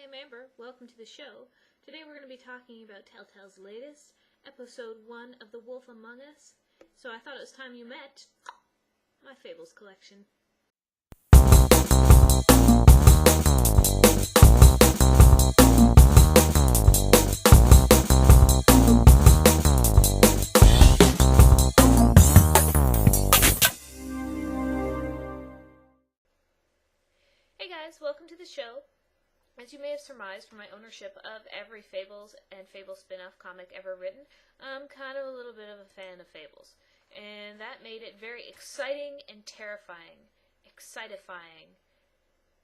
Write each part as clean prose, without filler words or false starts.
I'm Amber. Welcome to the show. Today we're going to be talking about Telltale's latest, episode 1 of The Wolf Among Us. So I thought it was time you met my Fables collection. Hey guys, welcome to the show. As you may have surmised from my ownership of every Fables and Fables spin-off comic ever written, I'm kind of a little bit of a fan of Fables. And that made it very exciting and terrifying.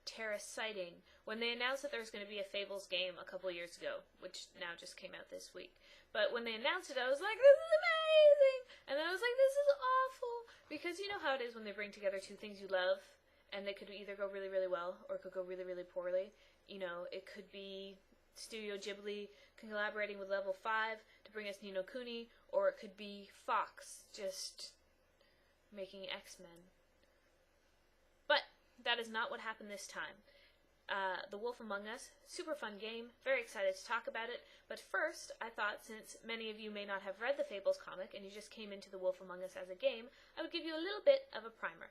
Terraciting. When they announced that there was going to be a Fables game a couple years ago, which now just came out this week. But when they announced it, I was like, this is amazing! And then I was like, this is awful! Because you know how it is when they bring together two things you love, and they could either go really, really well, or it could go really, really poorly. You know, it could be Studio Ghibli collaborating with Level 5 to bring us Ni no Kuni, or it could be Fox just making X-Men. But that is not what happened this time. The Wolf Among Us, super fun game, very excited to talk about it. But first, I thought since many of you may not have read the Fables comic and you just came into The Wolf Among Us as a game, I would give you a little bit of a primer.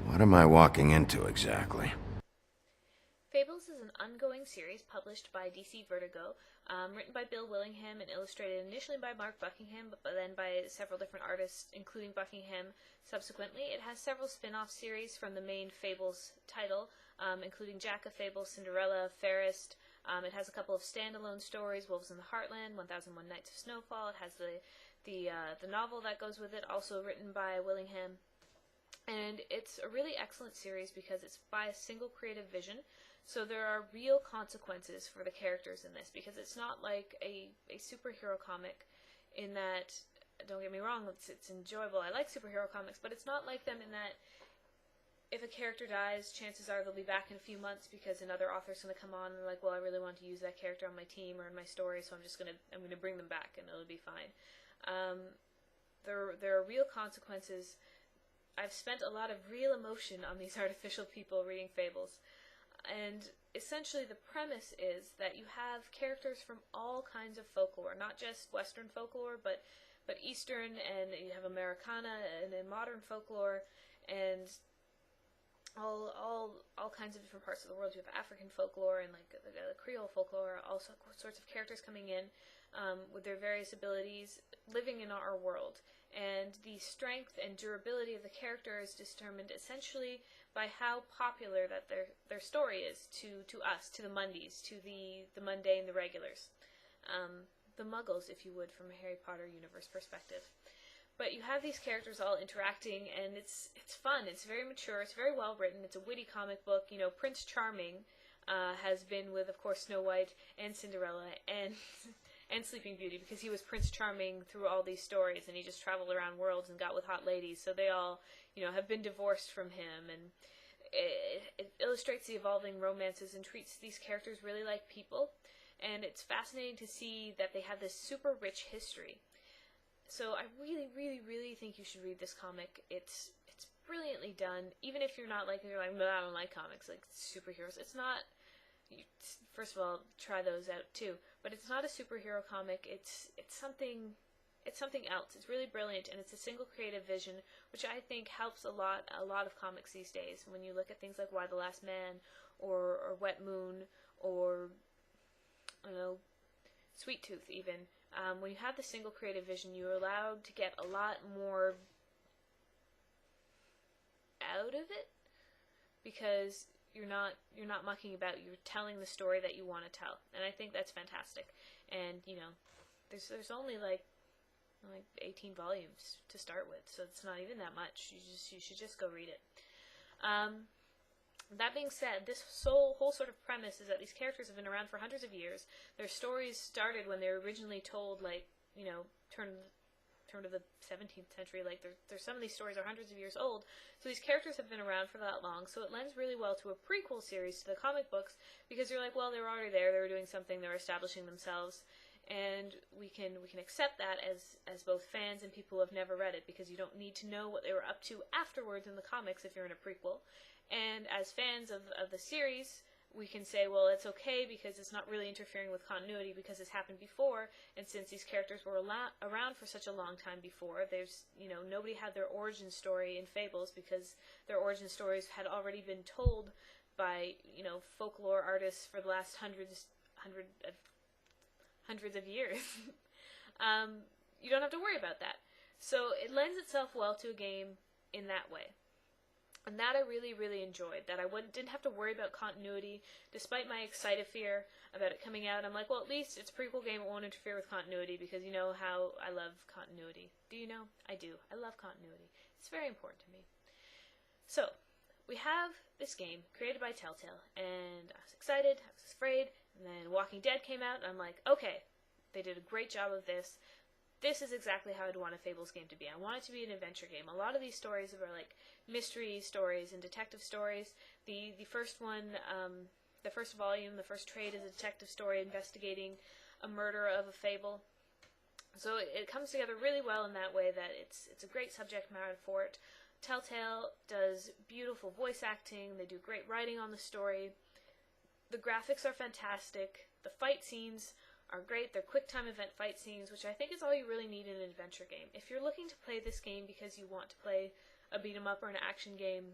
What am I walking into exactly? Fables is an ongoing series published by DC Vertigo, written by Bill Willingham and illustrated initially by Mark Buckingham, but then by several different artists, including Buckingham subsequently. It has several spin-off series from the main Fables title, including Jack of Fables, Cinderella, Fairest. It has a couple of standalone stories, Wolves in the Heartland, 1001 Nights of Snowfall. It has the novel that goes with it, also written by Willingham. And it's a really excellent series because it's by a single creative vision. So there are real consequences for the characters in this, because it's not like a superhero comic in that, don't get me wrong, it's enjoyable. I like superhero comics, but it's not like them in that if a character dies, chances are they'll be back in a few months because another author's going to come on and like, well, I really want to use that character on my team or in my story, so I'm going to bring them back and it'll be fine. There are real consequences. I've spent a lot of real emotion on these artificial people reading Fables. And essentially the premise is that you have characters from all kinds of folklore, not just Western folklore, but Eastern, and you have Americana and then modern folklore, and all kinds of different parts of the world. You have African folklore and like the Creole folklore, all sorts of characters coming in with their various abilities, living in our world. And the strength and durability of the character is determined essentially by how popular that their story is to us, to the Mundies, to the mundane, the regulars. The Muggles, if you would, from a Harry Potter universe perspective. But you have these characters all interacting, and it's fun. It's very mature. It's very well written. It's a witty comic book. You know, Prince Charming has been with, of course, Snow White and Cinderella and Sleeping Beauty, because he was Prince Charming through all these stories, and he just traveled around worlds and got with hot ladies. So they all, have been divorced from him, and it illustrates the evolving romances and treats these characters really like people. And it's fascinating to see that they have this super rich history. So I really, really, really think you should read this comic. It's brilliantly done. Even if you're like, I don't like comics, like superheroes. It's not. First of all, try those out too. But it's not a superhero comic. It's something else. It's really brilliant, and it's a single creative vision, which I think helps a lot of comics these days. When you look at things like Y the Last Man, or Wet Moon, or I don't know, Sweet Tooth even. When you have the single creative vision, you're allowed to get a lot more out of it, because you're not mucking about. You're telling the story that you want to tell, and I think that's fantastic. And there's only like 18 volumes to start with, so it's not even that much. You should just go read it. That being said, this whole sort of premise is that these characters have been around for hundreds of years. Their stories started when they were originally told, turn of the 17th century. Like there's some of these stories are hundreds of years old, so these characters have been around for that long. So it lends really well to a prequel series to the comic books, because you're like, well, they were already there, they were doing something, they were establishing themselves, and we can accept that as both fans and people who have never read it, because you don't need to know what they were up to afterwards in the comics if you're in a prequel. And as fans of the series, we can say, well, it's okay because it's not really interfering with continuity because it's happened before, and since these characters were around for such a long time before, there's, nobody had their origin story in Fables because their origin stories had already been told by, folklore artists for the last hundreds of years. You don't have to worry about that. So it lends itself well to a game in that way. And that I really, really enjoyed, that I didn't have to worry about continuity, despite my excited fear about it coming out. I'm like, well, at least it's a prequel game, it won't interfere with continuity, because you know how I love continuity. Do you know? I do. I love continuity. It's very important to me. So, we have this game, created by Telltale, and I was excited, I was afraid, and then Walking Dead came out, and I'm like, okay, they did a great job of this. This is exactly how I'd want a Fables game to be. I want it to be an adventure game. A lot of these stories are like mystery stories and detective stories. The first one, the first volume, the first trade is a detective story investigating a murder of a fable. So it comes together really well in that way that it's a great subject matter for it. Telltale does beautiful voice acting. They do great writing on the story. The graphics are fantastic. The fight scenes are great. They're quick-time event fight scenes, which I think is all you really need in an adventure game. If you're looking to play this game because you want to play a beat-em-up or an action game,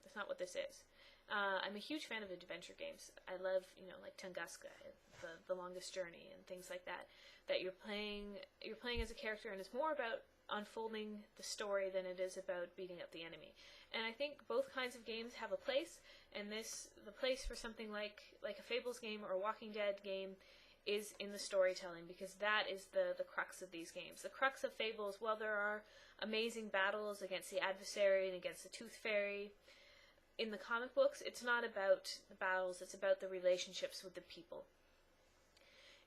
that's not what this is. I'm a huge fan of adventure games. I love, like Tunguska, the Longest Journey, and things like that. That you're playing as a character, and it's more about unfolding the story than it is about beating up the enemy. And I think both kinds of games have a place, and the place for something like a Fables game or a Walking Dead game is in the storytelling, because that is the crux of these games. The crux of Fables, while there are amazing battles against the adversary and against the Tooth Fairy, in the comic books, it's not about the battles, it's about the relationships with the people.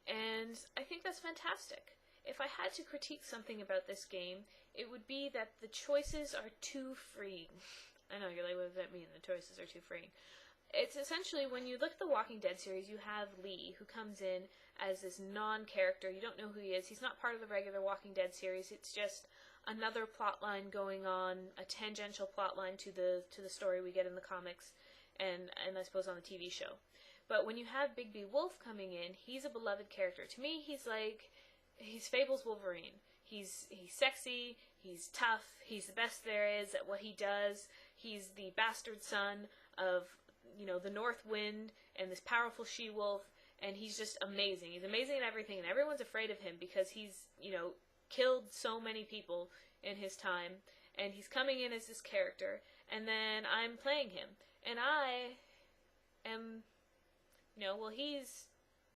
And I think that's fantastic. If I had to critique something about this game, it would be that the choices are too freeing. I know, you're like, what does that mean, the choices are too freeing? It's essentially, when you look at the Walking Dead series, you have Lee, who comes in as this non-character. You don't know who he is. He's not part of the regular Walking Dead series. It's just another plotline going on, a tangential plotline to the story we get in the comics, and I suppose on the TV show. But when you have Bigby Wolf coming in, he's a beloved character. To me, he's Fables Wolverine. He's sexy, he's tough, he's the best there is at what he does. He's the bastard son of, the North Wind and this powerful she-wolf, and he's just amazing. He's amazing at everything, and everyone's afraid of him because he's, killed so many people in his time, and he's coming in as this character, and then I'm playing him, and I am, he's...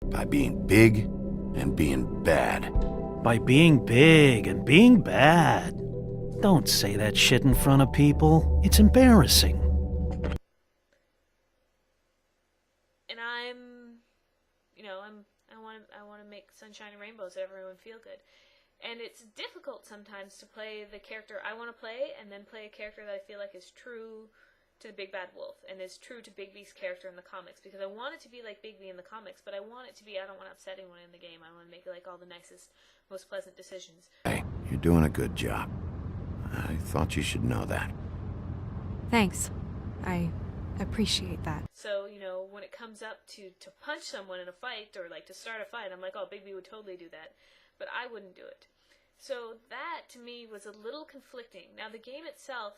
By being big and being bad. By being big and being bad. Don't say that shit in front of people. It's embarrassing. And I want to make sunshine and rainbows that everyone feel good. And it's difficult sometimes to play the character I want to play and then play a character that I feel like is true to the Big Bad Wolf and is true to Bigby's character in the comics, because I want it to be like Bigby in the comics, but I want it to be, I don't want to upset anyone in the game. I want to make it like all the nicest, most pleasant decisions. Hey, you're doing a good job. I thought you should know that. Thanks. I appreciate that. So, when it comes up to punch someone in a fight or like to start a fight, I'm like, oh, Bigby would totally do that. But I wouldn't do it. So that, to me, was a little conflicting. Now, the game itself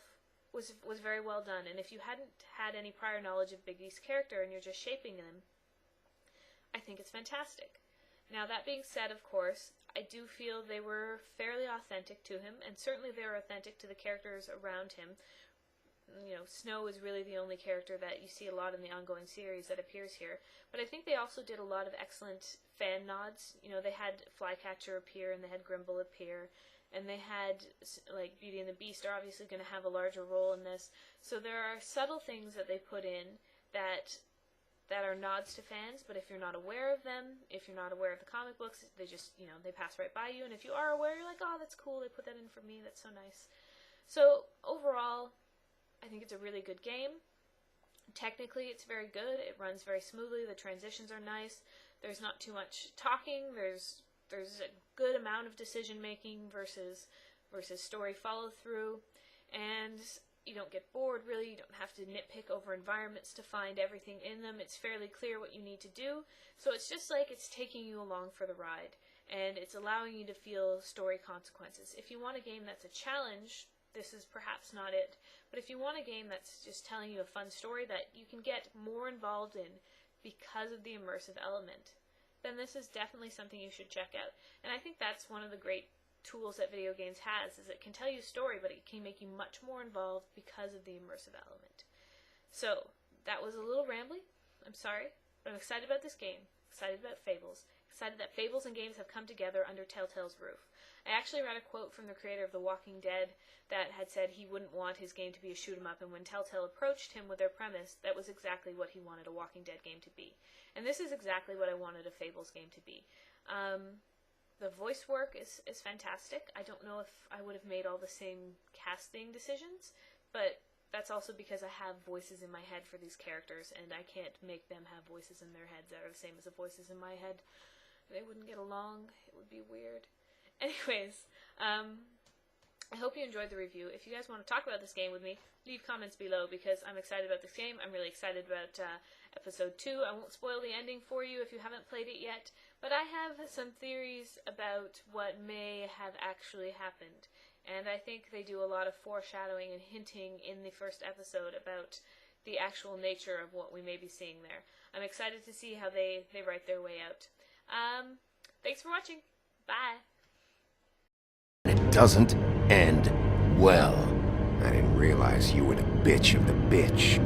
was very well done, and if you hadn't had any prior knowledge of Bigby's character and you're just shaping him, I think it's fantastic. Now, that being said, of course, I do feel they were fairly authentic to him, and certainly they were authentic to the characters around him. Snow is really the only character that you see a lot in the ongoing series that appears here. But I think they also did a lot of excellent fan nods. They had Flycatcher appear, and they had Grimble appear, and they had, like, Beauty and the Beast are obviously going to have a larger role in this. So there are subtle things that they put in that are nods to fans, but if you're not aware of them, if you're not aware of the comic books, they just, they pass right by you. And if you are aware, you're like, oh, that's cool, they put that in for me, that's so nice. So, overall, I think it's a really good game. Technically, it's very good. It runs very smoothly. The transitions are nice. There's not too much talking. There's a good amount of decision making versus story follow through. And You don't get bored, really. You don't have to nitpick over environments to find everything in them. It's fairly clear what you need to do. So it's just like it's taking you along for the ride, and it's allowing you to feel story consequences. If you want a game that's a challenge, this is perhaps not it. But if you want a game that's just telling you a fun story that you can get more involved in because of the immersive element, then this is definitely something you should check out. And I think that's one of the great tools that video games has, is it can tell you a story, but it can make you much more involved because of the immersive element. So, that was a little rambly. I'm sorry, but I'm excited about this game, excited about Fables, excited that Fables and games have come together under Telltale's roof. I actually read a quote from the creator of The Walking Dead that had said he wouldn't want his game to be a shoot-'em-up, and when Telltale approached him with their premise, that was exactly what he wanted a Walking Dead game to be. And this is exactly what I wanted a Fables game to be. The voice work is fantastic. I don't know if I would have made all the same casting decisions, but that's also because I have voices in my head for these characters, and I can't make them have voices in their heads that are the same as the voices in my head. They wouldn't get along. It would be weird. Anyways, I hope you enjoyed the review. If you guys want to talk about this game with me, leave comments below, because I'm excited about this game. I'm really excited about Episode 2. I won't spoil the ending for you if you haven't played it yet, but I have some theories about what may have actually happened. And I think they do a lot of foreshadowing and hinting in the first episode about the actual nature of what we may be seeing there. I'm excited to see how they write their way out. Thanks for watching. Bye. It doesn't end well. I didn't realize you were the bitch of the bitch.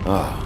Oh.